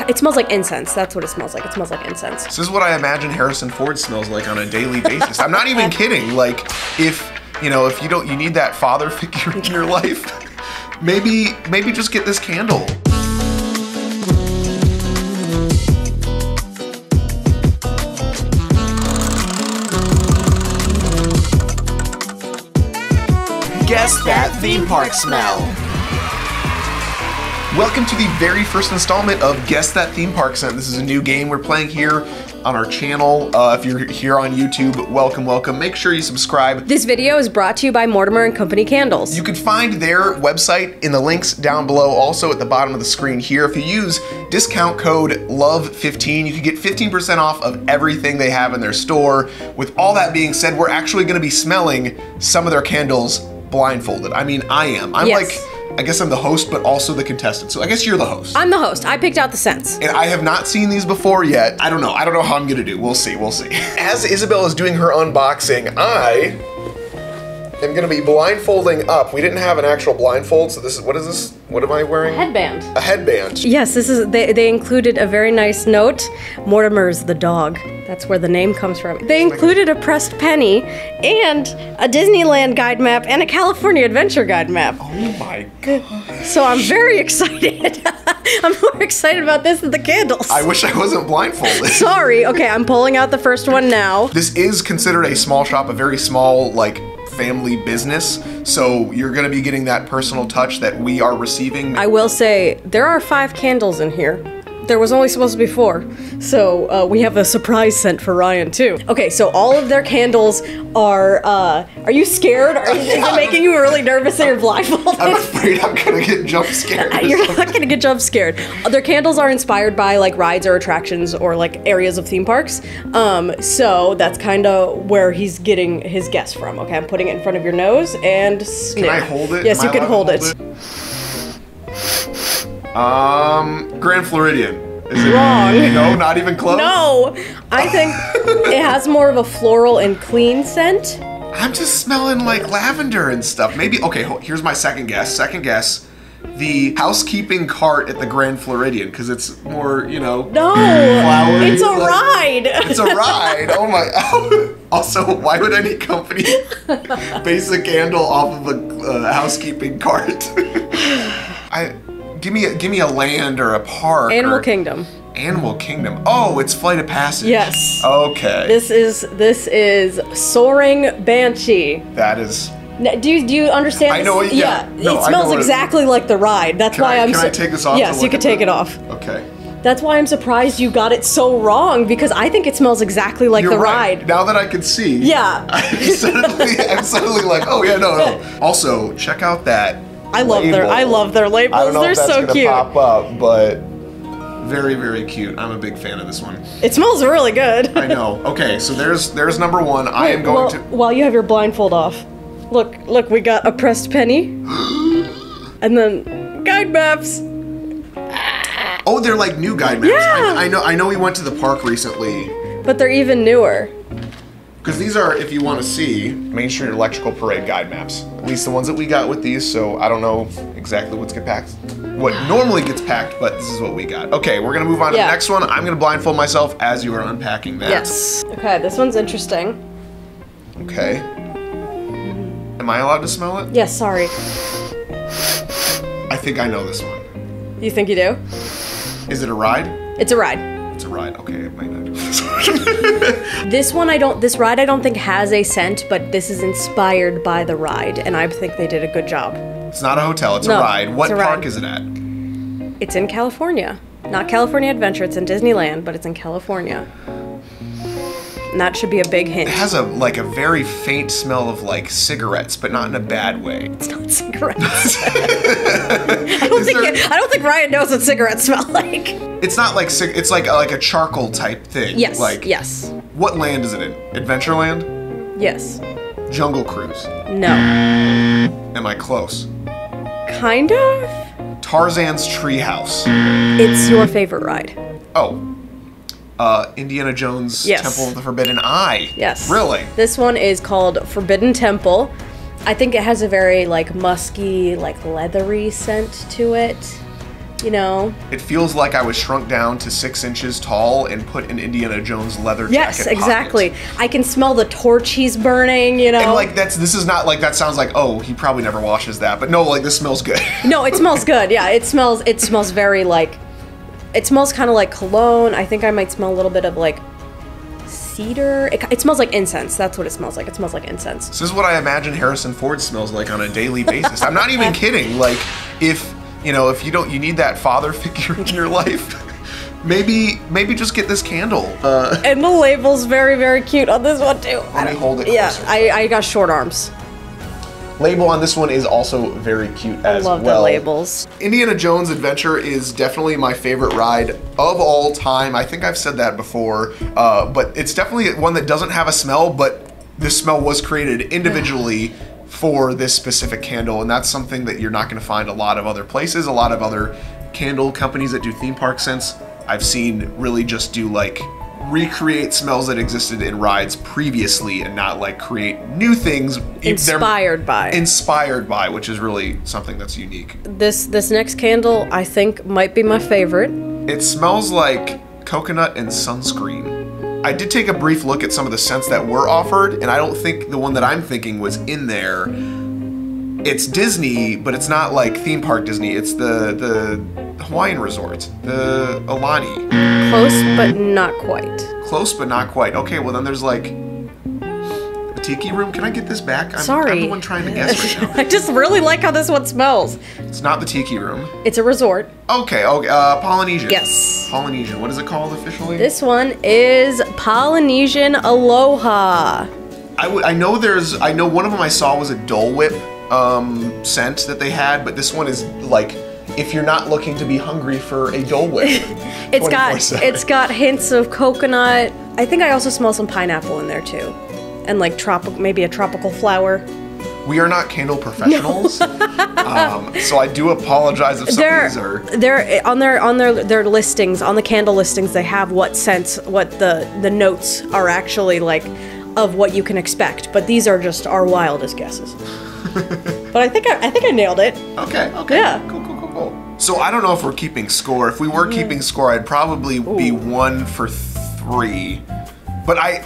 It smells like incense. That's what it smells like. It smells like incense. This is what I imagine Harrison Ford smells like on a daily basis. I'm not even kidding. Like, if you need that father figure in your life, maybe just get this candle. Guess that theme park smell. Welcome to the very first installment of Guess That Theme Park Scent. This is a new game we're playing here on our channel. If you're here on YouTube, welcome. Make sure you subscribe. This video is brought to you by Mortimer Company candles. You can find their website in the links down below, also at the bottom of the screen here. If you use discount code LOVE15, you can get 15% off of everything they have in their store. With all that being said, we're actually gonna be smelling some of their candles blindfolded. I mean, I am. I'm yes. like, I guess I'm the host, but also the contestant. So I guess you're the host. I'm the host. I picked out the scents. And I have not seen these before yet. I don't know how I'm gonna do. We'll see. As Isabelle is doing her unboxing, I am gonna be blindfolding up. We didn't have an actual blindfold, so this is, what is this? What am I wearing? A headband. A headband. Yes, this is, they included a very nice note. Mortimer's the dog. That's where the name comes from. They included a pressed penny and a Disneyland guide map and a California Adventure guide map. Oh my god. So I'm very excited. I'm more excited about this than the candles. I wish I wasn't blindfolded. Sorry. Okay, I'm pulling out the first one now. This is considered a small shop, a very small, like, family business, so you're gonna be getting that personal touch that we are receiving. I will say, there are 5 candles in here. There was only supposed to be 4, so we have a surprise scent for Ryan too. Okay, so all of their candles are you scared? Is it making you really nervous that you're blindfolded? I'm afraid I'm gonna get jump scared. You're not gonna get jump scared. Their candles are inspired by like rides or attractions or like areas of theme parks. So that's kind of where he's getting his guess from. Okay, I'm putting it in front of your nose and sniff. Can I hold it? Yes, you can hold it. Grand Floridian. Is it wrong? No, not even close? No! I think it has more of a floral and clean scent. I'm just smelling like lavender and stuff. Maybe, okay, here's my second guess. The housekeeping cart at the Grand Floridian, because it's more, No! flowery. It's a ride! It's a ride, oh my, also, why would any company base a candle off of a housekeeping cart? Give me a land or a park. Animal Kingdom. Animal Kingdom. Oh, it's Flight of Passage. Yes. Okay. This is Soaring Banshee. That is. Do you understand? I know. Yeah. No, it smells exactly like the ride. That's why I'm. Can I take this off? Yes, you can take it off. Okay. That's why I'm surprised you got it so wrong, because I think it smells exactly like the right. ride. Now that I can see. Yeah. I'm suddenly like, oh yeah, no. Also, check out that. I love their labels. I don't know They're if that's so gonna cute. Pop up, but very cute. I'm a big fan of this one. It smells really good. I know. Okay, so there's number one. I am going to. While you have your blindfold off, look, we got a pressed penny, and then guide maps. Oh, they're like new guide maps. Yeah. I know we went to the park recently. But they're even newer. Because these are, if you want to see, Main Street Electrical Parade guide maps. At least the ones that we got with these, so I don't know exactly what normally gets packed, but this is what we got. Okay, we're gonna move on to the next one. I'm gonna blindfold myself as you are unpacking that. Yes. Okay, this one's interesting. Okay. Am I allowed to smell it? Yes, sorry. I think I know this one. You think you do? Is it a ride? It's a ride. It's a ride, okay, it might not do this. This ride I don't think has a scent, but this is inspired by the ride, and I think they did a good job. It's not a hotel, it's a ride. What park is it at? It's in California. Not California Adventure, it's in Disneyland, but it's in California. And that should be a big hint. It has a very faint smell of like cigarettes, but not in a bad way. It's not cigarettes. I don't think Ryan knows what cigarettes smell like. It's not like it's like a charcoal type thing. Yes. Yes. What land is it in? Adventureland? Yes. Jungle Cruise? No. Am I close? Kind of. Tarzan's Treehouse. It's your favorite ride. Oh. Indiana Jones Temple of the Forbidden Eye. Yes. Really? This one is called Forbidden Temple. I think it has a very like musky, like leathery scent to it. you know. It feels like I was shrunk down to 6 inches tall and put in Indiana Jones leather jacket Yes, exactly. pockets. I can smell the torch he's burning, you know. And like this is not like, that sounds like, oh, he probably never washes that, but no, like this smells good. No, it smells good. Yeah, it smells very like, it smells kind of like cologne. I think I might smell a little bit of like cedar. It smells like incense. That's what it smells like. It smells like incense. This is what I imagine Harrison Ford smells like on a daily basis. I'm not even kidding. Like if you need that father figure in your life, maybe just get this candle. And the label's very, very cute on this one too. Let me hold it closer. Yeah, I got short arms. Label on this one is also very cute as well. I love the labels. Indiana Jones Adventure is definitely my favorite ride of all time. I think I've said that before, but it's definitely one that doesn't have a smell, but this smell was created individually for this specific candle, and that's something that you're not going to find a lot of other places. A lot of other candle companies that do theme park scents, I've seen really just do like recreate smells that existed in rides previously and not like create new things. Inspired by, which is really something that's unique. This next candle I think might be my favorite. It smells like coconut and sunscreen. I did take a brief look at some of the scents that were offered, and I don't think the one that I'm thinking was in there. It's Disney, but it's not like theme park Disney. It's the Hawaiian resort, the Alani. Close, but not quite. Close, but not quite. Okay, well then there's like a tiki room. Can I get this back? Sorry. I'm the one trying to guess right now. I just really like how this one smells. It's not the tiki room. It's a resort. Okay, Polynesian. Yes. Polynesian. What is it called officially? This one is Polynesian Aloha. I know one of them I saw was a Dole Whip scent that they had, but this one is like, if you're not looking to be hungry for a Dole Whip. It's got hints of coconut. I think I also smell some pineapple in there too, and like maybe a tropical flower. We are not candle professionals, so I do apologize if some of these are. They're on their listings, on the candle listings. They have what scents, what the notes are actually like of what you can expect. But these are just our wildest guesses. But I think I nailed it. Okay. Yeah. Cool. So I don't know if we're keeping score. If we were keeping score, I'd probably be 1 for 3. But I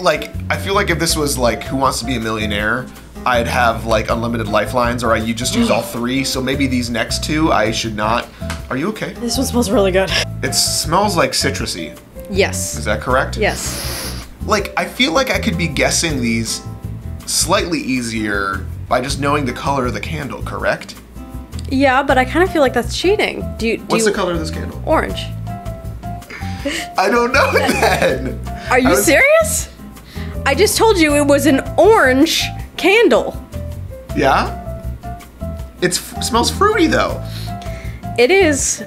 feel like if this was like Who Wants to Be a Millionaire, I'd have like unlimited lifelines, or you just use all 3. So maybe these next 2 I should not. Are you okay? This one smells really good. It smells like citrusy. Yes. Is that correct? Yes. Like, I feel like I could be guessing these slightly easier by just knowing the color of the candle, correct? Yeah, but I kind of feel like that's cheating. What's the color of this candle? Orange. I don't know then. Are you serious? I just told you it was an orange candle. Yeah? It smells fruity though. It is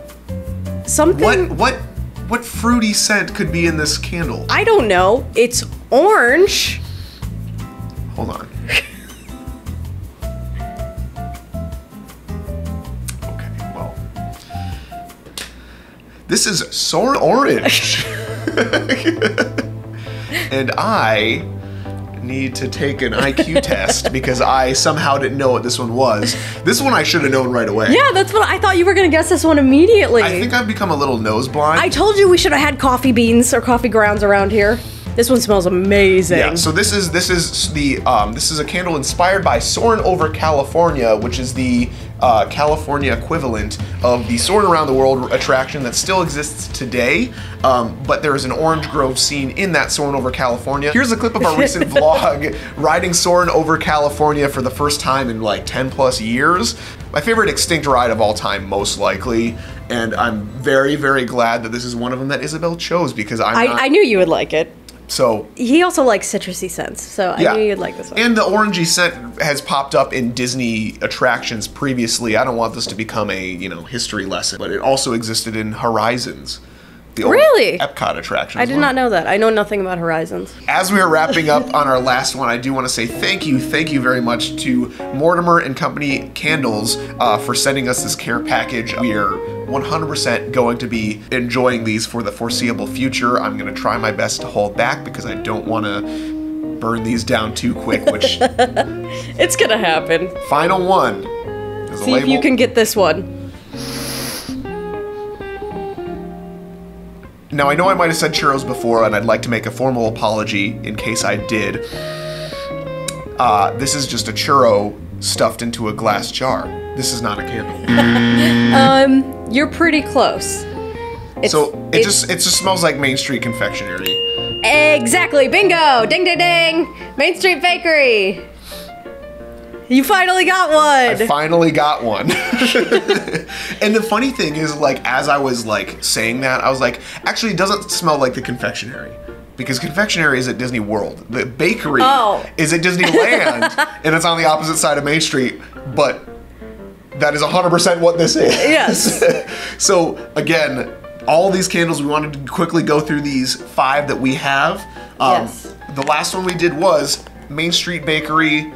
something. What fruity scent could be in this candle? I don't know. It's orange. Hold on. This is Soar Orange. And I need to take an IQ test because I somehow didn't know what this one was. This one I should have known right away. Yeah, that's what I thought you were gonna guess this one immediately. I think I've become a little nose blind. I told you we should have had coffee beans or coffee grounds around here. This one smells amazing. Yeah, so this is a candle inspired by Soarin' Over California, which is the California equivalent of the Soarin' Around the World attraction that still exists today, but there is an orange grove scene in that Soarin' Over California. Here's a clip of our recent vlog riding Soarin' Over California for the first time in like 10 plus years. My favorite extinct ride of all time, most likely, and I'm very, very glad that this is one of them that Isabelle chose because I knew you would like it. So he also likes citrusy scents, so I knew you'd like this one. And the orangey scent has popped up in Disney attractions previously. I don't want this to become a history lesson, but it also existed in Horizons, the old Epcot attraction. I did not know that. I know nothing about Horizons. As we are wrapping up on our last one, I do want to say thank you very much to Mortimer Company Candles for sending us this care package. We are 100% going to be enjoying these for the foreseeable future. I'm going to try my best to hold back because I don't want to burn these down too quick, which... It's going to happen. Final one. See if you can get this one. Now, I know I might have said churros before, and I'd like to make a formal apology in case I did. This is just a churro stuffed into a glass jar. This is not a candle. You're pretty close. It just smells like Main Street confectionery. Exactly, bingo! Ding ding ding! Main Street Bakery! You finally got one! I finally got one. And the funny thing is, like, as I was, like, saying that, I was like, actually, it doesn't smell like the confectionery. Because confectionery is at Disney World. The bakery is at Disneyland, and it's on the opposite side of Main Street, but that is 100% what this is. Yes. So, again, all these candles, we wanted to quickly go through these 5 that we have. Yes. The last one we did was Main Street Bakery,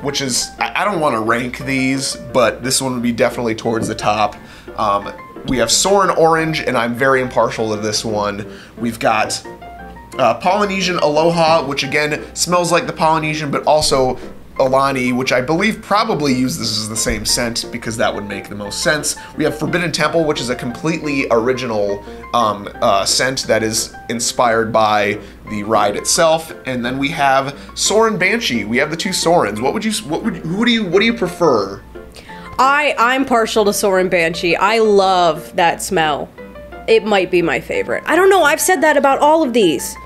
which is, I don't want to rank these, but this one would be definitely towards the top. We have Soar Orange, and I'm very impartial to this one. We've got Polynesian Aloha, which again smells like the Polynesian, but also Alani, which I believe probably uses the same scent because that would make the most sense. We have Forbidden Temple, which is a completely original scent that is inspired by the ride itself. And then we have Soar and Banshee. We have the 2 Soarins. What do you prefer? I'm partial to Soar and Banshee. I love that smell. It might be my favorite. I don't know, I've said that about all of these.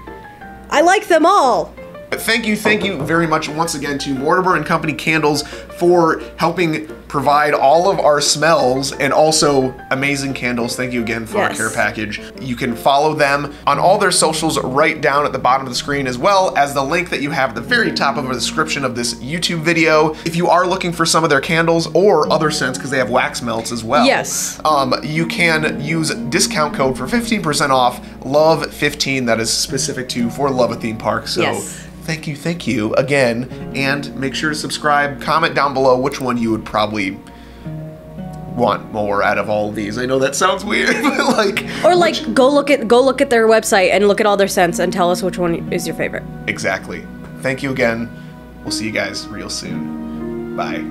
I like them all. Thank you very much once again to Mortimer Company Candles for helping provide all of our smells and also amazing candles. Thank you again for our care package. You can follow them on all their socials right down at the bottom of the screen, as well as the link that you have at the very top of the description of this YouTube video. If you are looking for some of their candles or other scents, because they have wax melts as well. Yes. You can use discount code for 15% off, LOVE15, that is specific to for Love a Theme Park. So. Yes. Thank you again, and make sure to subscribe. Comment down below which one you would probably want more out of all of these. I know that sounds weird, but go look at their website and look at all their scents and tell us which one is your favorite. Exactly. Thank you again. We'll see you guys real soon. Bye.